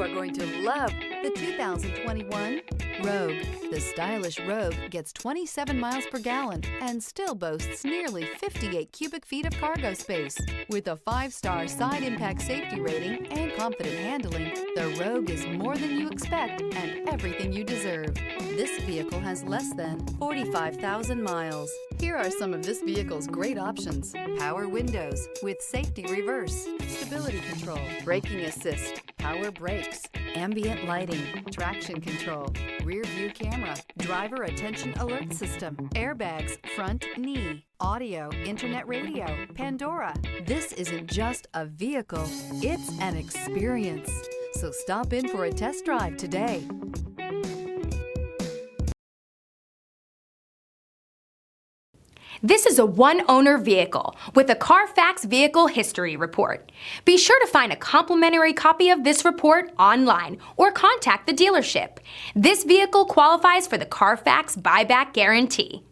are going to love the 2021 Rogue. The stylish Rogue gets 27 miles per gallon and still boasts nearly 58 cubic feet of cargo space. With a 5-star side impact safety rating and confident handling, the Rogue is more than you expect and everything you deserve. This vehicle has less than 45,000 miles. Here are some of this vehicle's great options: power windows with safety reverse, stability control, braking assist, power brakes, ambient lighting, traction control, rear view camera, driver attention alert system, airbags, front knee, audio, internet radio, Pandora. This isn't just a vehicle, it's an experience. So stop in for a test drive today. This is a one-owner vehicle with a Carfax Vehicle History Report. Be sure to find a complimentary copy of this report online or contact the dealership. This vehicle qualifies for the Carfax Buyback Guarantee.